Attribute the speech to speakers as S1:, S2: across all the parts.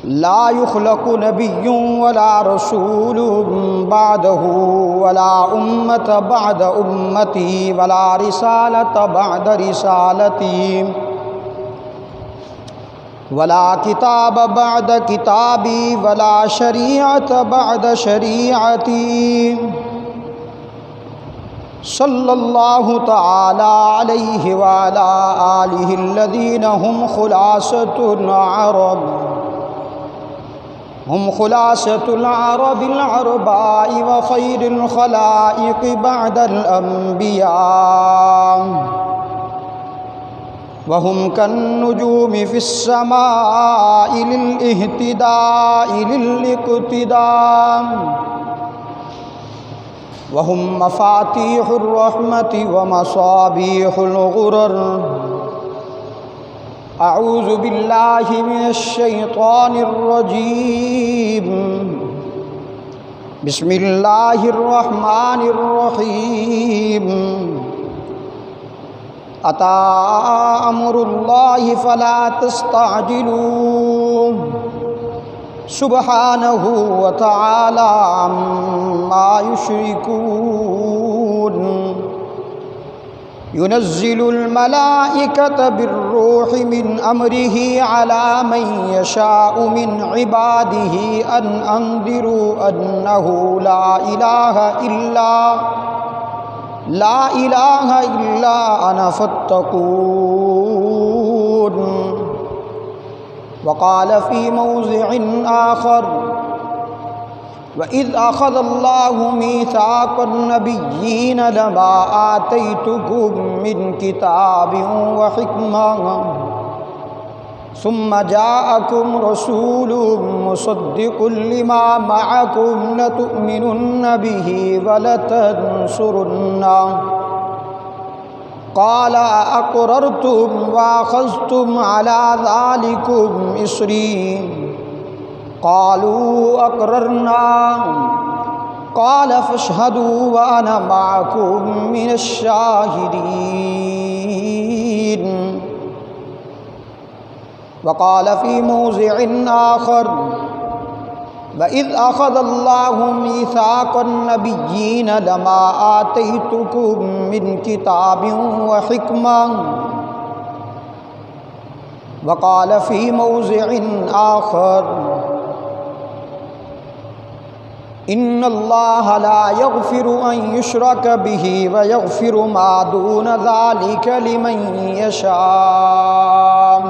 S1: لا يخلق نبي ولا رسول بعده ولا أمة بعد أمتي ولا رسالة بعد رسالتي ولا كتاب بعد كتابي ولا شريعة بعد شريعتي صلی اللہ تعالی علیہ وعلى آلہ الذین هم خلاصة العرب العرباء وخير الخلائق بعد الأنبياء وهم كالنجوم في السماء للاهتداء للاقتداء وهم مفاتيح الرحمة ومصابيح الغرر أعوذ بالله من الشيطان الرجيم بسم الله الرحمن الرحيم أتى أمر الله فلا تستعجلوه سبحانه وتعالى عما يشركون ينزل الملائكة بالروح من أمره على من يشاء من عباده أن أنذروا أنه لا إله إلا أنا فاتقون وقال في موضع آخر وَإِذْ أَخَذَ اللَّهُ مِيثَاقَ النَّبِيِّينَ لَمَا آتَيْتُكُم مِّن كِتَابٍ وَحِكْمَةٍ ثُمَّ جَاءَكُمْ رَسُولٌ مُّصَدِّقٌ لِّمَا مَعَكُمْ لَتُؤْمِنُنَّ بِهِ وَلَتَنصُرُنَّهُ قال أقررتم وأخذتم على ذلكم إصري قالوا أقررنا قال فاشهدوا وأنا معكم من الشاهدين وقال في موضع آخر وَإِذْ أَخَذَ اللَّهُ مِيثَاقَ النَّبِيِّينَ لَمَا آتَيْتُكُم مِّن كِتَابٍ وَحِكْمَةٍ وَقَالَ فِي مَوْضِعٍ آخَرَ إِنَّ اللَّهَ لَا يَغْفِرُ أَن يُشْرَكَ بِهِ وَيَغْفِرُ مَا دُونَ ذَلِكَ لِمَن يَشَاءُ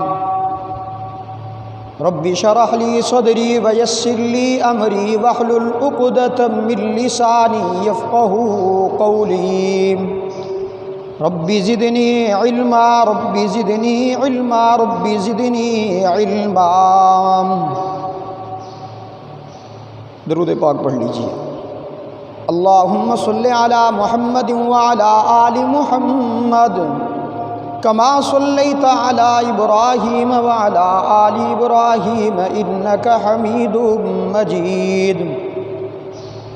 S1: رب اشرح لي صدري ويسر لي أمري واحلل عقدة من لساني يفقهوا قولي رب زدني علما رب زدني علما رب زدني علما درود پاک پڑھ لیجیے۔ اللہم صلی علی محمد وعلی آل محمد كما صليت على إبراهيم وعلى آل إبراهيم إنك حميد مجيد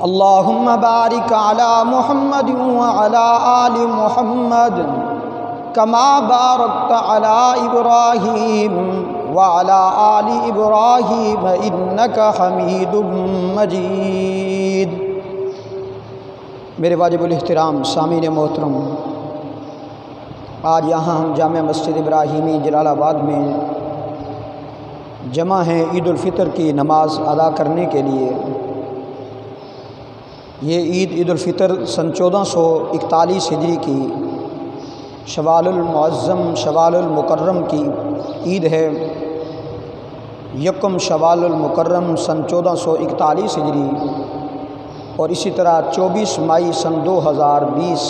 S1: اللهم بارك على محمد وعلى آل محمد كما باركت على إبراهيم وعلى آل إبراهيم إنك حميد مجيد۔ میرے واجب الاحترام سامعین محترم، آج یہاں ہم جامع مسجد ابراہیمی جلال آباد میں جمع ہیں عید الفطر کی نماز ادا کرنے کے لیے۔ یہ عید الفطر سن 1441 ہجری کی شوال المعظم شوال المکرم کی عید ہے۔ یکم شوال المکرم سن 1441 ہجری اور اسی طرح 24 مئی سن 2020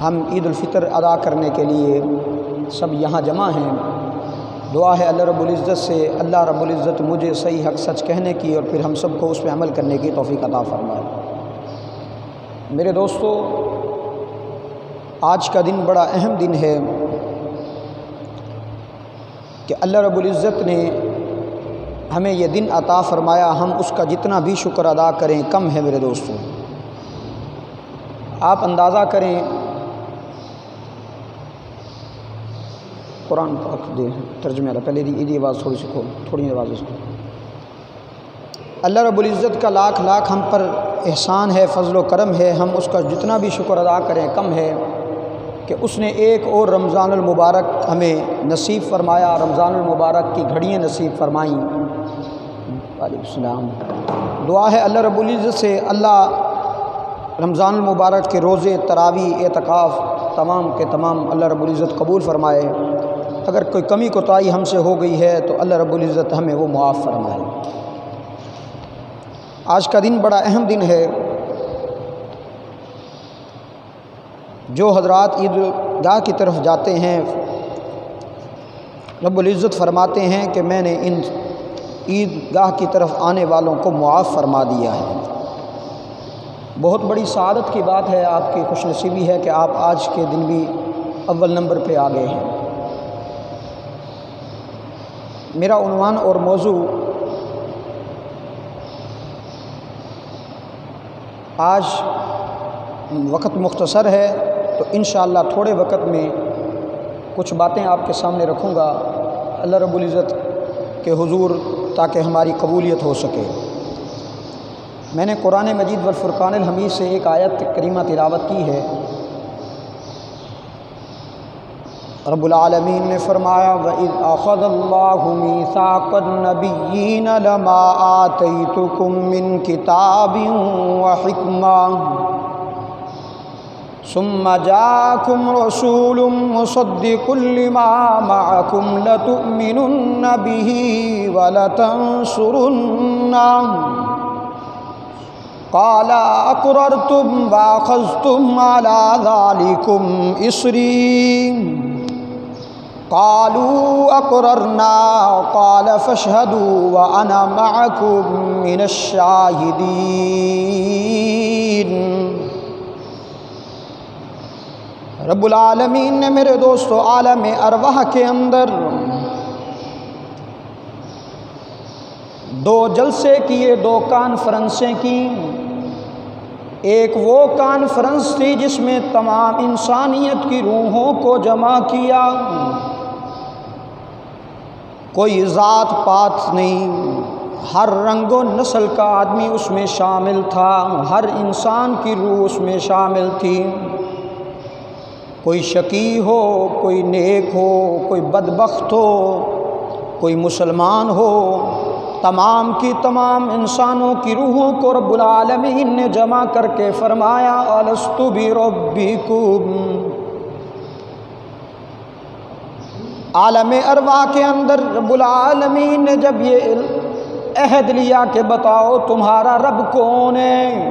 S1: ہم عید الفطر ادا کرنے کے لیے سب یہاں جمع ہیں۔ دعا ہے اللہ رب العزت سے اللہ رب العزت مجھے صحیح حق سچ کہنے کی اور پھر ہم سب کو اس پہ عمل کرنے کی توفیق عطا فرمائے۔ میرے دوستو، آج کا دن بڑا اہم دن ہے کہ اللہ رب العزت نے ہمیں یہ دن عطا فرمایا، ہم اس کا جتنا بھی شکر ادا کریں کم ہے میرے دوستو۔ آپ اندازہ کریں قرآن پاک دے ترجمے والا پہلے دی آواز تھوڑی سی کھول، تھوڑی آواز اس کو۔ اللہ رب العزت کا لاکھ لاکھ ہم پر احسان ہے، فضل و کرم ہے، ہم اس کا جتنا بھی شکر ادا کریں کم ہے کہ اس نے ایک اور رمضان المبارک ہمیں نصیب فرمایا، رمضان المبارک کی گھڑیاں نصیب فرمائیں۔ وعلیکم السلام۔ دعا ہے اللہ رب العزت سے اللہ رمضان المبارک کے روزے، تراویح، اعتکاف تمام کے تمام اللہ رب العزت قبول فرمائے۔ اگر کوئی کمی کوتاہی ہم سے ہو گئی ہے تو اللہ رب العزت ہمیں وہ معاف فرمائے۔ آج کا دن بڑا اہم دن ہے۔ جو حضرات عید گاہ کی طرف جاتے ہیں، رب العزت فرماتے ہیں کہ میں نے ان عید گاہ کی طرف آنے والوں کو معاف فرما دیا ہے۔ بہت بڑی سعادت کی بات ہے، آپ کی خوش نصیبی ہے کہ آپ آج کے دن بھی اول نمبر پہ آ گئے ہیں۔ میرا عنوان اور موضوع آج وقت مختصر ہے تو انشاءاللہ تھوڑے وقت میں کچھ باتیں آپ کے سامنے رکھوں گا اللہ رب العزت کے حضور، تاکہ ہماری قبولیت ہو سکے۔ میں نے قرآن مجید والفرقان الحمید سے ایک آیت کریمہ تلاوت کی ہے۔ رب العالمین نے فرمایا وَإِذْ أَخَذَ اللَّهُ مِيثَاقَ النَّبِيِّينَ لَمَا آتَيْتُكُم مِّن كِتَابٍ وَحِكْمَةٍ ثُمَّ جَاءَكُمْ رَسُولٌ مُّصَدِّقٌ لِّمَا مَعَكُمْ لَتُؤْمِنُنَّ بِهِ وَلَتَنصُرُنَّهُ قَالَ أَقْرَرْتُمْ وَأَخَذْتُمْ عَلَىٰ ذَٰلِكُمْ إِصْرِي قالوا اقررنا قال فاشهدوا وانا معكم من الشاهدين۔ رب العالمین نے میرے دوستو عالم ارواح کے اندر دو جلسے کیے، دو کانفرنسیں کی۔ ایک وہ کانفرنس تھی جس میں تمام انسانیت کی روحوں کو جمع کیا، کوئی ذات پات نہیں، ہر رنگ و نسل کا آدمی اس میں شامل تھا، ہر انسان کی روح اس میں شامل تھی، کوئی شقی ہو، کوئی نیک ہو، کوئی بدبخت ہو، کوئی مسلمان ہو، تمام کی تمام انسانوں کی روحوں کو رب العالمین نے جمع کر کے فرمایا الست بربکم۔ عالم ارواح کے اندر رب العالمین نے جب یہ عہد لیا کہ بتاؤ تمہارا رب کون ہے،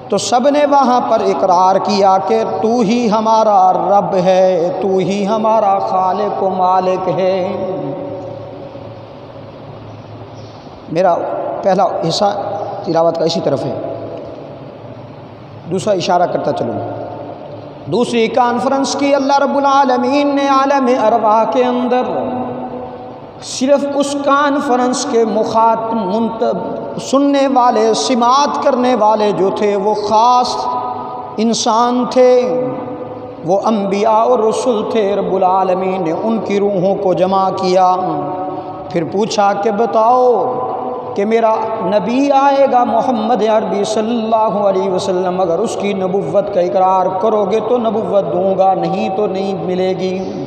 S1: تو سب نے وہاں پر اقرار کیا کہ تو ہی ہمارا رب ہے، تو ہی ہمارا خالق و مالک ہے۔ میرا پہلا حصہ تلاوت کا اسی طرف ہے، دوسرا اشارہ کرتا چلوں۔ دوسری کانفرنس کی اللہ رب العالمین نے عالم ارواح کے اندر، صرف اس کانفرنس کے سننے والے، سماعت کرنے والے جو تھے وہ خاص انسان تھے، وہ انبیاء اور رسول تھے۔ رب العالمین نے ان کی روحوں کو جمع کیا، پھر پوچھا کہ بتاؤ کہ میرا نبی آئے گا محمد عربی صلی اللہ علیہ وسلم، اگر اس کی نبوت کا اقرار کرو گے تو نبوت دوں گا، نہیں تو نہیں ملے گی۔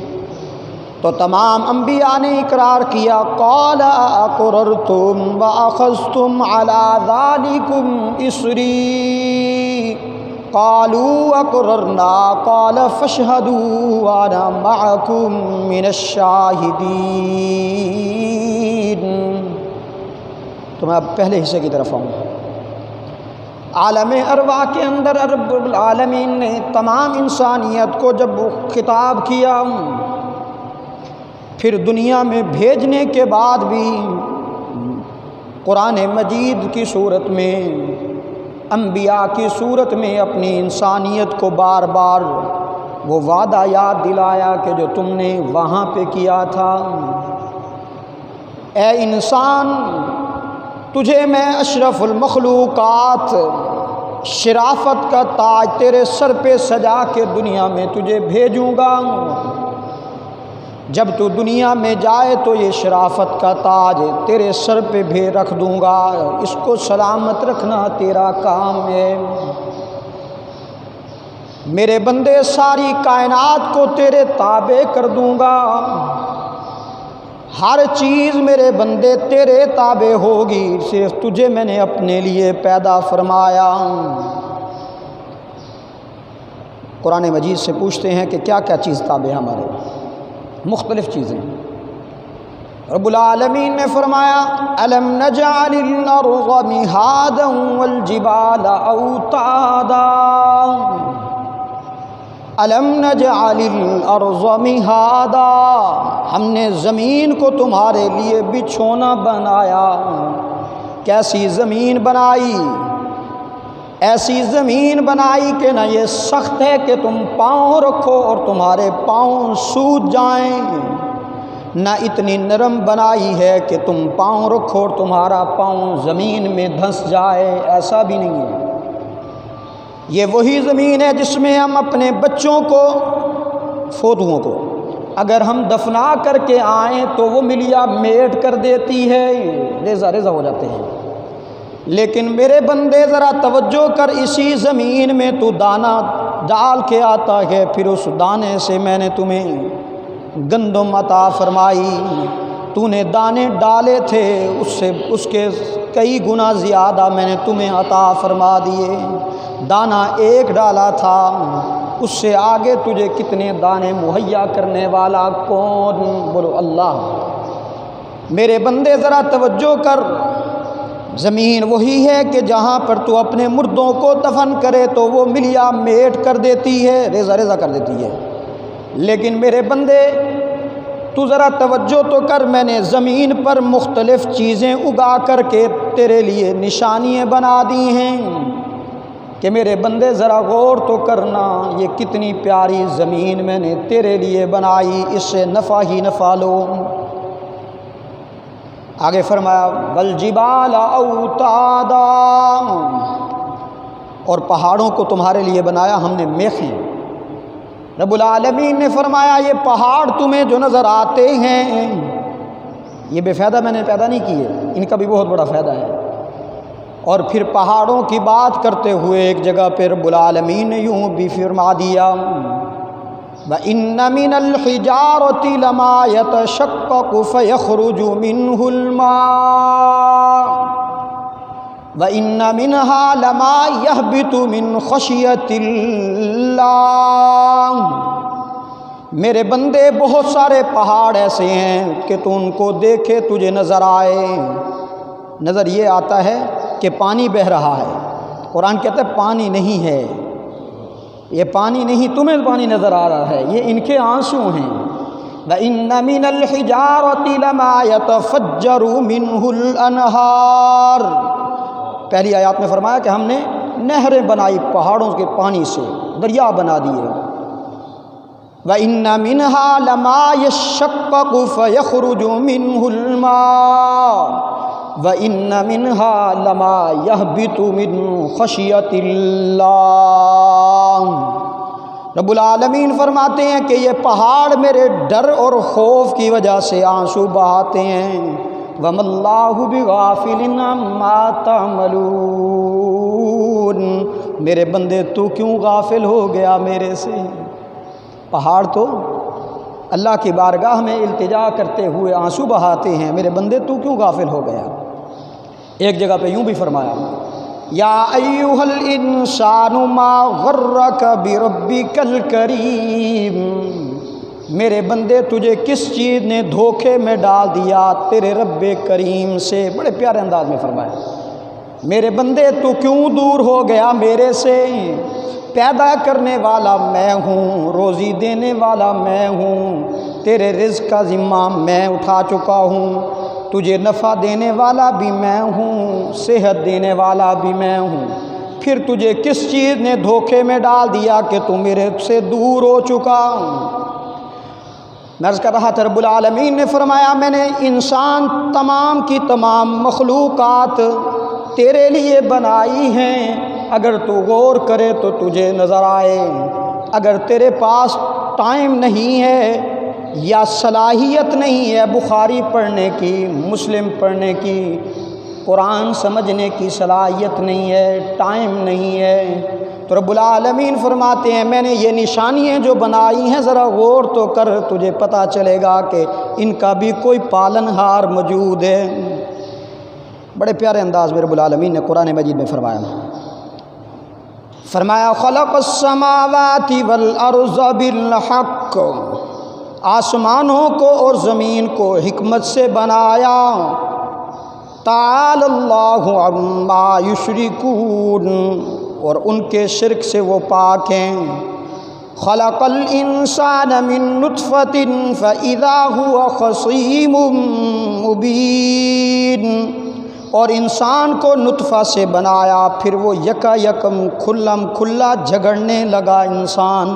S1: تو تمام انبیاء نے اقرار کیا، قال اقررتم واخذتم على ذلكم اصری قالوا اقررنا قال فاشهدوا وانا معكم من الشاهدين۔ تو میں اب پہلے حصے کی طرف آؤں۔ عالم ارواح کے اندر رب العالمین نے تمام انسانیت کو جب خطاب کیا، پھر دنیا میں بھیجنے کے بعد بھی قرآن مجید کی صورت میں، انبیاء کی صورت میں اپنی انسانیت کو بار بار وہ وعدہ یاد دلایا کہ جو تم نے وہاں پہ کیا تھا، اے انسان تجھے میں اشرف المخلوقات، شرافت کا تاج تیرے سر پہ سجا کے دنیا میں تجھے بھیجوں گا، جب تو دنیا میں جائے تو یہ شرافت کا تاج تیرے سر پہ بھی رکھ دوں گا، اس کو سلامت رکھنا تیرا کام ہے۔ میرے بندے ساری کائنات کو تیرے تابع کر دوں گا، ہر چیز میرے بندے تیرے تابع ہوگی، صرف تجھے میں نے اپنے لیے پیدا فرمایا۔ قرآن مجید سے پوچھتے ہیں کہ کیا کیا چیز تابع ہے ہمارے؟ مختلف چیزیں۔ رب العالمین نے فرمایا الم نجعل الارض مہادا والجبال اوتادا، الم نجعل الارض مہادا، ہم نے زمین کو تمہارے لیے بچھونا بنایا۔ کیسی زمین بنائی؟ ایسی زمین بنائی کہ نہ یہ سخت ہے کہ تم پاؤں رکھو اور تمہارے پاؤں سوج جائیں، نہ اتنی نرم بنائی ہے کہ تم پاؤں رکھو اور تمہارا پاؤں زمین میں دھنس جائے، ایسا بھی نہیں ہے۔ یہ وہی زمین ہے جس میں ہم اپنے بچوں کو، فوتوؤں کو اگر ہم دفنا کر کے آئیں تو وہ ملیا میٹ کر دیتی ہے، ریزہ ریزہ ہو جاتے ہیں۔ لیکن میرے بندے ذرا توجہ کر، اسی زمین میں تو دانہ ڈال کے آتا ہے، پھر اس دانے سے میں نے تمہیں گندم عطا فرمائی، تو نے دانے ڈالے تھے اس کے کئی گنا زیادہ میں نے تمہیں عطا فرما دیے۔ دانہ ایک ڈالا تھا، اس سے آگے تجھے کتنے دانے مہیا کرنے والا کون؟ بولو اللہ۔ میرے بندے ذرا توجہ کر، زمین وہی ہے کہ جہاں پر تو اپنے مردوں کو دفن کرے تو وہ ملیا میٹ کر دیتی ہے، ریزہ ریزہ کر دیتی ہے۔ لیکن میرے بندے تو ذرا توجہ تو کر، میں نے زمین پر مختلف چیزیں اگا کر کے تیرے لیے نشانیاں بنا دی ہیں کہ میرے بندے ذرا غور تو کرنا، یہ کتنی پیاری زمین میں نے تیرے لیے بنائی، اس سے نفع ہی نفع لو۔ آگے فرمایا والجبال اوتادا، اور پہاڑوں کو تمہارے لیے بنایا ہم نے میخیں۔ رب العالمین نے فرمایا یہ پہاڑ تمہیں جو نظر آتے ہیں یہ بے فائدہ میں نے پیدا نہیں کیے، ان کا بھی بہت بڑا فائدہ ہے۔ اور پھر پہاڑوں کی بات کرتے ہوئے ایک جگہ پہ رب العالمین نے یوں بھی فرما دیا وَإِنَّ مِنَ الْحِجَارَةِ لَمَا يَتَشَقَّقُ فَيَخْرُجُ مِنْهُ الْمَاءُ وَإِنَّ مِنْهَا لَمَا يَهْبِطُ مِنْ خَشْيَةِ اللَّهِ، میرے بندے بہت سارے پہاڑ ایسے ہیں کہ تو ان کو دیکھے تجھے نظر آئے، نظر یہ آتا ہے کہ پانی بہہ رہا ہے، قرآن کہتا ہے پانی نہیں ہے، یہ پانی نہیں، تمہیں پانی نظر آ رہا ہے، یہ ان کے آنسو ہیں۔ وَإِنَّ مِنَ الْحِجَارَةِ لَمَا يَتَفَجَّرُ مِنْهُ الْأَنْهَارُ، پہلی آیات میں فرمایا کہ ہم نے نہریں بنائی پہاڑوں کے پانی سے، دریا بنا دیے۔ وَإِنَّ مِنْهَا لَمَا يَشَّقَّقُ فَيَخْرُجُ مِنْهُ الْمَاءُ وَإِنَّ مِنْهَا لَمَا يَهْبِطُ مِنْ خَشْيَةِ اللَّهِ، رب العالمین فرماتے ہیں کہ یہ پہاڑ میرے ڈر اور خوف کی وجہ سے آنسو بہاتے ہیں۔ وَمَا اللَّهُ بِغَافِلٍ عَمَّا تَعْمَلُونَ، میرے بندے تو کیوں غافل ہو گیا میرے سے؟ پہاڑ تو اللہ کی بارگاہ میں التجا کرتے ہوئے آنسو بہاتے ہیں، میرے بندے تو کیوں غافل ہو گیا؟ ایک جگہ پہ یوں بھی فرمایا یا ایھا الانسان ما غرک بربک الکریم، میرے بندے تجھے کس چیز نے دھوکے میں ڈال دیا تیرے رب کریم سے؟ بڑے پیارے انداز میں فرمایا میرے بندے تو کیوں دور ہو گیا میرے سے؟ پیدا کرنے والا میں ہوں، روزی دینے والا میں ہوں، تیرے رزق کا ذمہ میں اٹھا چکا ہوں، تجھے نفع دینے والا بھی میں ہوں، صحت دینے والا بھی میں ہوں، پھر تجھے کس چیز نے دھوکے میں ڈال دیا کہ تو میرے سے دور ہو چکا؟ میں عرض کر رہا تھا رب العالمین نے فرمایا میں نے انسان تمام کی تمام مخلوقات تیرے لیے بنائی ہیں، اگر تو غور کرے تو تجھے نظر آئے، اگر تیرے پاس ٹائم نہیں ہے یا صلاحیت نہیں ہے بخاری پڑھنے کی، مسلم پڑھنے کی، قرآن سمجھنے کی صلاحیت نہیں ہے، ٹائم نہیں ہے، تو رب العالمین فرماتے ہیں میں نے یہ نشانیاں جو بنائی ہیں ذرا غور تو کر، تجھے پتہ چلے گا کہ ان کا بھی کوئی پالن ہار موجود ہے۔ بڑے پیارے انداز میں رب العالمین نے قرآن مجید میں فرمایا خلق السماوات والارض بالحق، آسمانوں کو اور زمین کو حکمت سے بنایا، تعالی اللہ عما یشرکون، اور ان کے شرک سے وہ پاک ہیں۔ خلق الانسان من نطفۃ فاذا هو خصیم مبین، اور انسان کو نطفہ سے بنایا پھر وہ یکا یکم کھلم کھلا جھگڑنے لگا انسان۔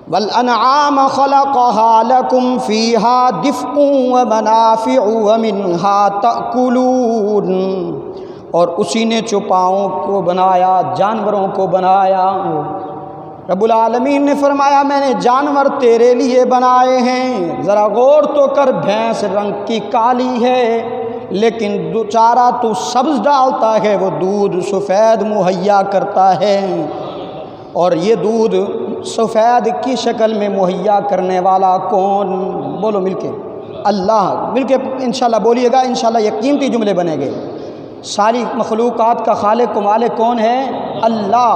S1: والانعام خلقها لكم فيها دفء ومنافع ومنها تأكلون، اور اسی نے چوپاؤں کو بنایا، جانوروں کو بنایا۔ رب العالمین نے فرمایا میں نے جانور تیرے لیے بنائے ہیں، ذرا غور تو کر، بھینس رنگ کی کالی ہے لیکن چارہ تو سبز ڈالتا ہے، وہ دودھ سفید مہیا کرتا ہے، اور یہ دودھ سفید کی شکل میں مہیا کرنے والا کون؟ بولو مل کے، اللہ۔ مل کے انشاءاللہ بولیے گا، انشاءاللہ یہ قیمتی جملے بنیں گے۔ ساری مخلوقات کا خالق و مالک کون ہے؟ اللہ۔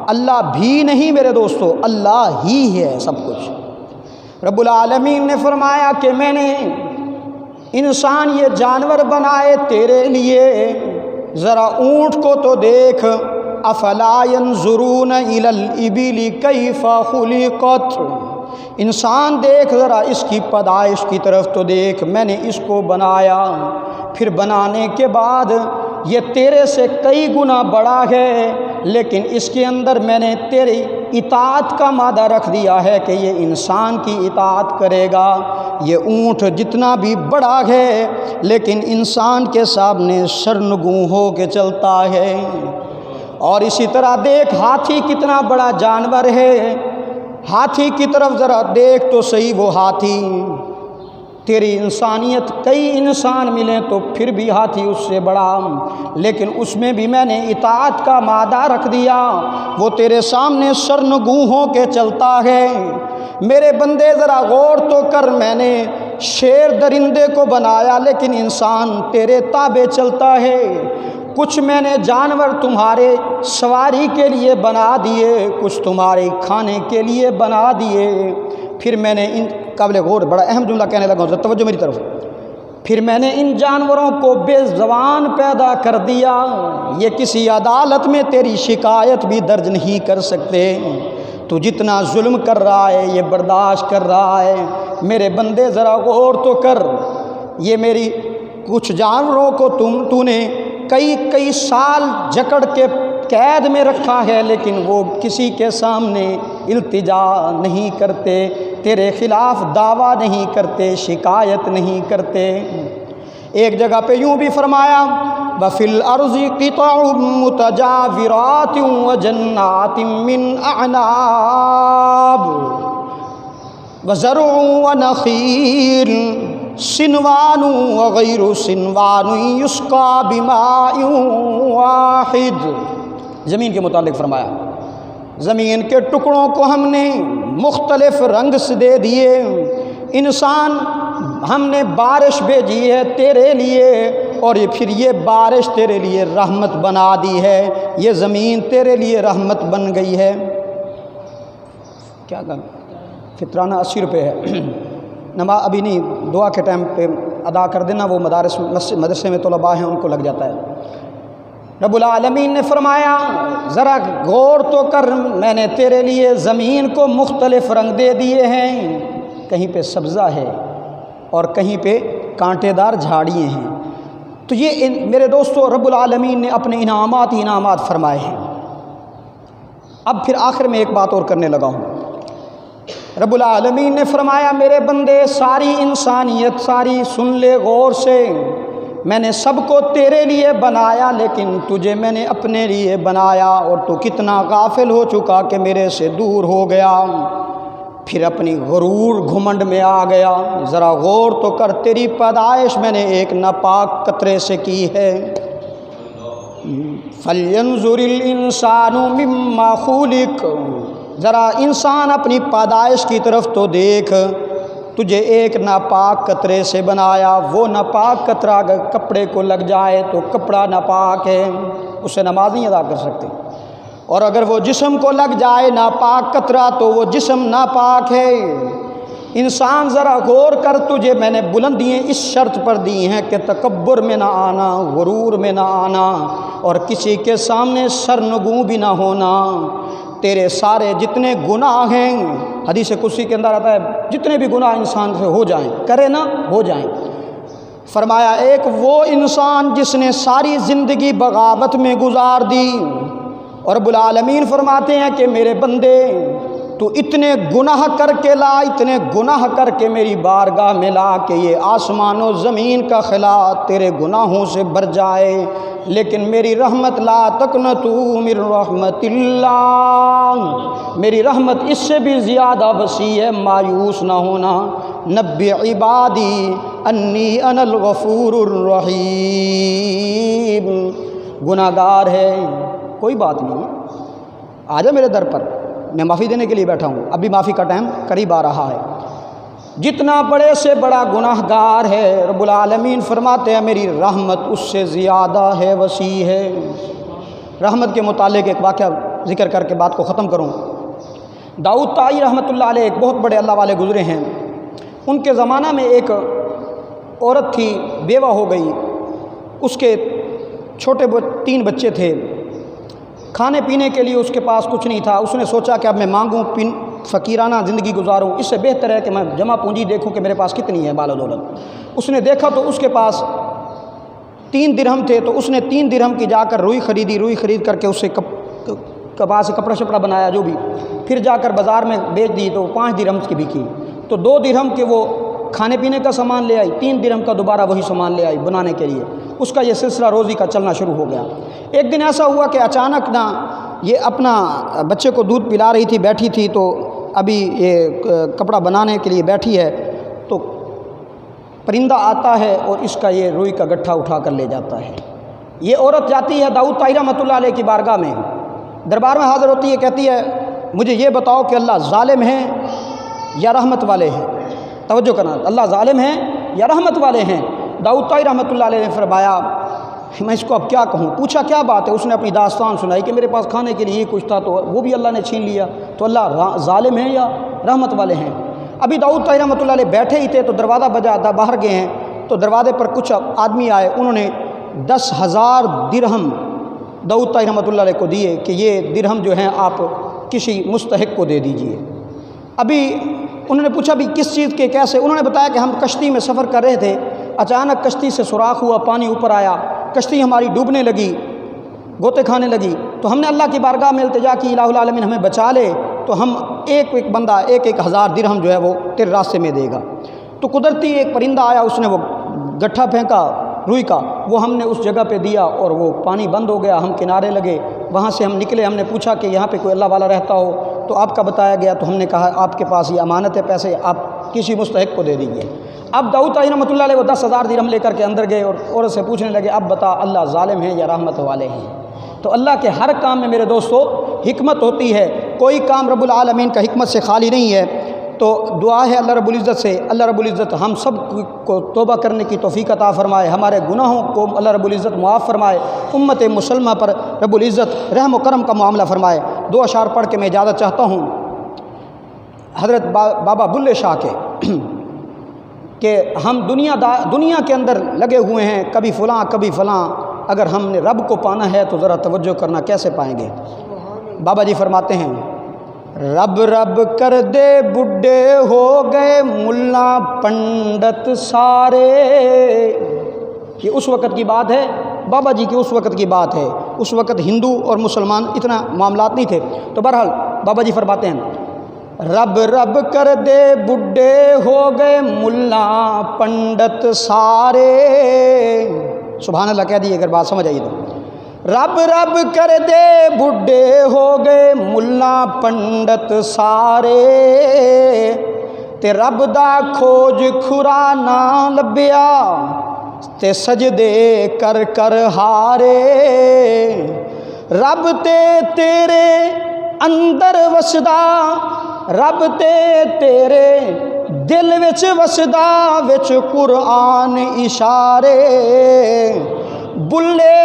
S1: اللہ بھی نہیں میرے دوستو، اللہ ہی ہے سب کچھ۔ رب العالمین نے فرمایا کہ میں نے انسان یہ جانور بنائے تیرے لیے، ذرا اونٹ کو تو دیکھ، افلا ينظرون الى الابل کیف خلقت، انسان دیکھ ذرا اس کی پیدائش کی طرف تو دیکھ، میں نے اس کو بنایا، پھر بنانے کے بعد یہ تیرے سے کئی گنا بڑا ہے، لیکن اس کے اندر میں نے تیری اطاعت کا مادہ رکھ دیا ہے کہ یہ انسان کی اطاعت کرے گا۔ یہ اونٹ جتنا بھی بڑا ہے لیکن انسان کے سامنے شرمگوں ہو کے چلتا ہے، اور اسی طرح دیکھ ہاتھی کتنا بڑا جانور ہے، ہاتھی کی طرف ذرا دیکھ تو صحیح، وہ ہاتھی تیری انسانیت، کئی انسان ملیں تو پھر بھی ہاتھی اس سے بڑا، لیکن اس میں بھی میں نے اطاعت کا مادہ رکھ دیا، وہ تیرے سامنے شرمگوں ہو کے چلتا ہے۔ میرے بندے ذرا غور تو کر، میں نے شیر درندے کو بنایا لیکن انسان تیرے تابع چلتا ہے، کچھ میں نے جانور تمہارے سواری کے لیے بنا دیے، کچھ تمہارے کھانے کے لیے بنا دیے، پھر میں نے ان قابل غور بڑا اہم جملہ کہنے لگا ہوں، توجہ میری طرف، پھر میں نے ان جانوروں کو بے زبان پیدا کر دیا، یہ کسی عدالت میں تیری شکایت بھی درج نہیں کر سکتے، تو جتنا ظلم کر رہا ہے یہ برداشت کر رہا ہے۔ میرے بندے ذرا غور تو کر، یہ میری کچھ جانوروں کو تو نے کئی سال جکڑ کے قید میں رکھا ہے، لیکن وہ کسی کے سامنے التجا نہیں کرتے، تیرے خلاف دعویٰ نہیں کرتے، شکایت نہیں کرتے۔ ایک جگہ پہ یوں بھی فرمایا وَفِي الْأَرْضِ قِطَعٌ مُتَجَاوِرَاتٌ وَجَنَّاتٍ مِّنْ أَعْنَابٍ وَزَرْعٌ وَنَخِيلٌ صِنْوَانٌ وَغَيْرُ صِنْوَانٌ يُسْقَىٰ بِمَاءٍ وَاحِدٍ۔ زمین کے متعلق فرمایا زمین کے ٹکڑوں کو ہم نے مختلف رنگ سے دے دیے، انسان ہم نے بارش بھیجی ہے تیرے لیے، اور پھر یہ بارش تیرے لیے رحمت بنا دی ہے، یہ زمین تیرے لیے رحمت بن گئی ہے۔ کیا فطرانہ 80 روپے ہے، نماز ابھی نہیں، دعا کے ٹائم پہ ادا کر دینا، وہ مدرسے میں طلباء ہیں ان کو لگ جاتا ہے۔ رب العالمین نے فرمایا ذرا غور تو کر، میں نے تیرے لیے زمین کو مختلف رنگ دے دیے ہیں، کہیں پہ سبزہ ہے اور کہیں پہ کانٹے دار جھاڑیاں ہیں، تو یہ میرے دوستو رب العالمین نے اپنے انعامات ہی انعامات فرمائے ہیں۔ اب پھر آخر میں ایک بات اور کرنے لگا ہوں، رب العالمین نے فرمایا میرے بندے ساری انسانیت ساری سن لے غور سے، میں نے سب کو تیرے لیے بنایا لیکن تجھے میں نے اپنے لیے بنایا، اور تو کتنا غافل ہو چکا کہ میرے سے دور ہو گیا۔ پھر اپنی غرور گھمنڈ میں آ گیا۔ ذرا غور تو کر، تیری پیدائش میں نے ایک ناپاک قطرے سے کی ہے۔ فَلْيَنْظُرِ الْإِنسَانُ مِمَّا خُلِقَ، ذرا انسان اپنی پیدائش کی طرف تو دیکھ، تجھے ایک ناپاک قطرے سے بنایا۔ وہ ناپاک قطرہ اگر کپڑے کو لگ جائے تو کپڑا ناپاک ہے، اسے نماز نہیں ادا کر سکتے، اور اگر وہ جسم کو لگ جائے ناپاک قطرہ تو وہ جسم ناپاک ہے۔ انسان ذرا غور کر، تجھے میں نے بلندیاں اس شرط پر دی ہیں کہ تکبر میں نہ آنا، غرور میں نہ آنا، اور کسی کے سامنے سرنگوں بھی نہ ہونا۔ تیرے سارے جتنے گناہ ہیں، حدیث قدسی کے اندر آتا ہے جتنے بھی گناہ انسان سے ہو جائیں، کرے نہ ہو جائیں، فرمایا ایک وہ انسان جس نے ساری زندگی بغاوت میں گزار دی، اور رب العالمین فرماتے ہیں کہ میرے بندے تو اتنے گناہ کر کے لا، اتنے گناہ کر کے میری بارگاہ میں لا کہ یہ آسمان و زمین کا خلا تیرے گناہوں سے بھر جائے، لیکن میری رحمت لا تقنطوا من رحمت اللہ، میری رحمت اس سے بھی زیادہ وسیع ہے، مایوس نہ ہونا۔ نبی عبادی انی انا الغفور الرحیم، گناہ گار ہے، کوئی بات نہیں، آ جا میرے در پر، میں معافی دینے کے لیے بیٹھا ہوں، ابھی معافی کا ٹائم قریب آ رہا ہے۔ جتنا بڑے سے بڑا گناہ گار ہے، رب العالمین فرماتے ہیں میری رحمت اس سے زیادہ ہے، وسیع ہے۔ رحمت کے متعلق ایک واقعہ ذکر کر کے بات کو ختم کروں۔ داؤد طائی رحمۃ اللہ علیہ ایک بہت بڑے اللہ والے گزرے ہیں، ان کے زمانہ میں ایک عورت تھی، بیوہ ہو گئی، اس کے چھوٹے 3 بچے تھے، کھانے پینے کے لیے اس کے پاس کچھ نہیں تھا۔ اس نے سوچا کہ اب میں مانگوں فقیرانہ زندگی گزاروں، اس سے بہتر ہے کہ میں جمع پونجی دیکھوں کہ میرے پاس کتنی ہے مال و دولت۔ اس نے دیکھا تو اس کے پاس 3 درہم تھے، تو اس نے 3 درہم کی جا کر روئی خریدی، روئی خرید کر کے اس سے کپاس سے کپڑا شپڑا بنایا جو بھی، پھر جا کر بازار میں بیچ دی تو 5 درہم کی بکی، تو 2 درہم کے وہ کھانے پینے کا سامان لے آئی، 3 درہم کا دوبارہ وہی سامان لے آئی بنانے کے لیے۔ اس کا یہ سلسلہ روزی کا چلنا شروع ہو گیا۔ ایک دن ایسا ہوا کہ اچانک نہ یہ اپنا بچے کو دودھ پلا رہی تھی، بیٹھی تھی، تو ابھی یہ کپڑا بنانے کے لیے بیٹھی ہے، تو پرندہ آتا ہے اور اس کا یہ روئی کا گٹھا اٹھا کر لے جاتا ہے۔ یہ عورت جاتی ہے داؤد طائی رحمۃ اللہ علیہ کی بارگاہ میں، دربار میں حاضر ہوتی ہے، کہتی ہے مجھے یہ بتاؤ کہ اللہ ظالم ہیں یا رحمت والے ہیں؟ توجہ کرنا، اللہ ظالم ہیں یا رحمت والے ہیں؟ داؤد طائی رحمۃ اللہ علیہ نے فرمایا میں اس کو اب کیا کہوں؟ پوچھا کیا بات ہے؟ اس نے اپنی داستان سنائی کہ میرے پاس کھانے کے لیے یہ کچھ تھا تو وہ بھی اللہ نے چھین لیا، تو اللہ ظالم ہیں یا رحمت والے ہیں؟ ابھی داؤد طائی رحمۃ اللہ علیہ بیٹھے ہی تھے تو دروازہ بجا، باہر گئے ہیں، تو دروازے پر کچھ آدمی آئے، انہوں نے 10,000 درہم داؤد طائی رحمۃ اللہ علیہ کو دیے کہ یہ درہم جو ہیں آپ کسی مستحق کو دے دیجئے۔ ابھی انہوں نے پوچھا بھی کس چیز کے کیسے؟ انہوں نے بتایا کہ ہم کشتی میں سفر کر رہے تھے، اچانک کشتی سے سوراخ ہوا، پانی اوپر آیا، کشتی ہماری ڈوبنے لگی، غوطے کھانے لگی، تو ہم نے اللہ کی بارگاہ میں التجا کی الہ العالمین ہمیں بچا لے، تو ہم ایک بندہ 1,000 درہم جو ہے وہ تیرے راستے میں دے گا۔ تو قدرتی ایک پرندہ آیا، اس نے وہ گٹھا پھینکا روئی کا، وہ ہم نے اس جگہ پہ دیا اور وہ پانی بند ہو گیا، ہم کنارے لگے، وہاں سے ہم نکلے، ہم نے پوچھا کہ یہاں پہ کوئی اللہ والا رہتا ہو تو آپ کا بتایا گیا، تو ہم نے کہا آپ کے پاس یہ امانت ہے، پیسے آپ کسی مستحق کو دے دیجیے۔ اب داؤد طائی رحمۃ اللہ علیہ وہ 10,000 درہم لے کر کے اندر گئے اور عورت سے پوچھنے لگے اب بتا اللہ ظالم ہیں یا رحمت والے ہیں؟ تو اللہ کے ہر کام میں میرے دوستو حکمت ہوتی ہے، کوئی کام رب العالمین کا حکمت سے خالی نہیں ہے۔ تو دعا ہے اللہ رب العزت سے، اللہ رب العزت ہم سب کو توبہ کرنے کی توفیق عطا فرمائے، ہمارے گناہوں کو اللہ رب العزت معاف فرمائے، امت مسلمہ پر رب العزت رحم و کرم کا معاملہ فرمائے۔ 2 اشعار پڑھ کے میں اجازت چاہتا ہوں حضرت بابا بلے شاہ کے کہ ہم دنیا کے اندر لگے ہوئے ہیں، کبھی فلاں کبھی فلاں، اگر ہم نے رب کو پانا ہے تو ذرا توجہ کرنا، کیسے پائیں گے؟ بابا جی فرماتے ہیں رب رب کر دے بڈھے ہو گئے ملا پنڈت سارے، یہ اس وقت کی بات ہے، بابا جی کی اس وقت کی بات ہے، اس وقت ہندو اور مسلمان اتنا معاملات نہیں تھے۔ تو بہرحال بابا جی فرماتے ہیں رب رب کر دے بڈھے ہو گئے ملا پنڈت سارے، سبحان اللہ کہہ دیے اگر بات سمجھ آئی تو، رب رب کر دے بڈھے ہو گئے ملا پنڈت سارے، تے رب دا کھوج کھرا نہ لبیا، تے سجدے کر کر ہارے۔ رب تے تیرے اندر وسدا، رب تے تیرے دل وچ وسدا، وچ قرآن اشارے۔ بلے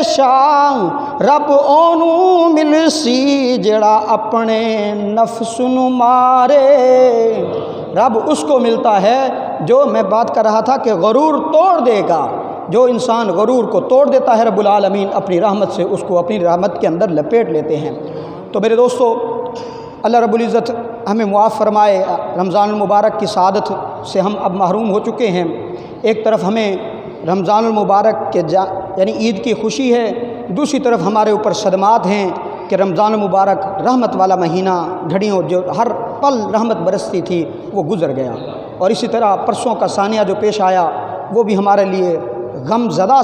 S1: شاہ رب اونوں ملسی جڑا اپنے نفس نو مارے۔ رب اس کو ملتا ہے جو میں بات کر رہا تھا کہ غرور توڑ دے گا، جو انسان غرور کو توڑ دیتا ہے رب العالمین اپنی رحمت سے اس کو اپنی رحمت کے اندر لپیٹ لیتے ہیں۔ تو میرے دوستو، اللہ رب العزت ہمیں معاف فرمائے۔ رمضان المبارک کی سعادت سے ہم اب محروم ہو چکے ہیں۔ ایک طرف ہمیں رمضان المبارک کے یعنی عید کی خوشی ہے، دوسری طرف ہمارے اوپر صدمات ہیں کہ رمضان المبارک رحمت والا مہینہ، گھڑیوں جو ہر پل رحمت برستی تھی وہ گزر گیا، اور اسی طرح پرسوں کا ثانیہ جو پیش آیا وہ بھی ہمارے لیے غم زدہ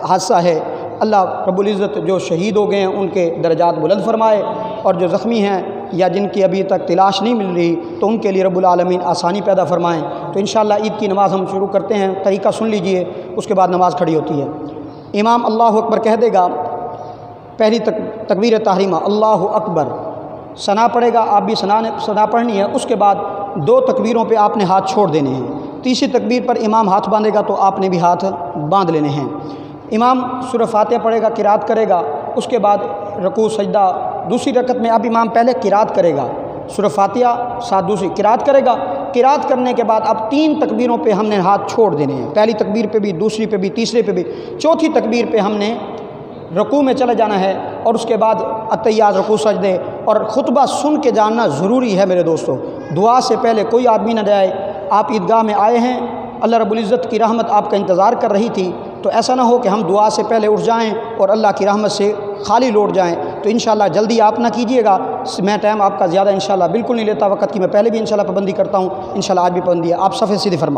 S1: حادثہ ہے۔ اللہ رب العزت جو شہید ہو گئے ہیں ان کے درجات بلند فرمائے، اور جو زخمی ہیں یا جن کی ابھی تک تلاش نہیں مل رہی تو ان کے لیے رب العالمین آسانی پیدا فرمائیں۔ تو انشاءاللہ عید کی نماز ہم شروع کرتے ہیں، طریقہ سن لیجئے، اس کے بعد نماز کھڑی ہوتی ہے۔ امام اللہ اکبر کہہ دے گا، پہلی تکبیر تحریمہ اللہ اکبر، ثنا پڑھے گا، آپ بھی ثنا پڑھنی ہے، اس کے بعد 2 تکبیروں پہ آپ نے ہاتھ چھوڑ دینے ہیں، تیسری تکبیر پر امام ہاتھ باندھے گا تو آپ نے بھی ہاتھ باندھ لینے ہیں۔ امام سورہ فاتحہ پڑھے گا، قرات کرے گا، اس کے بعد رکوع سجدہ، دوسری رکعت میں اب امام پہلے قرات کرے گا، سورہ فاتحہ ساتھ دوسری قرات کرے گا، قرات کرنے کے بعد اب 3 تکبیروں پہ ہم نے ہاتھ چھوڑ دینے ہیں، پہلی تکبیر پہ بھی، دوسری پہ بھی، تیسرے پہ بھی، چوتھی تکبیر پہ ہم نے رکوع میں چلے جانا ہے، اور اس کے بعد التحیات، رکوع، سجدے، اور خطبہ سن کے جاننا ضروری ہے میرے دوستو۔ دعا سے پہلے کوئی آدمی نہ جائے۔ آپ عیدگاہ میں آئے ہیں، اللہ رب العزت کی رحمت آپ کا انتظار کر رہی تھی، تو ایسا نہ ہو کہ ہم دعا سے پہلے اٹھ جائیں اور اللہ کی رحمت سے خالی لوٹ جائیں۔ تو انشاءاللہ جلدی آپ نہ کیجئے گا، میں ٹائم آپ کا زیادہ انشاءاللہ بالکل نہیں لیتا، وقت کی میں پہلے بھی انشاءاللہ پابندی کرتا ہوں، انشاءاللہ آج بھی پابندی ہے۔ آپ صفحے سیدھے فرمائیں۔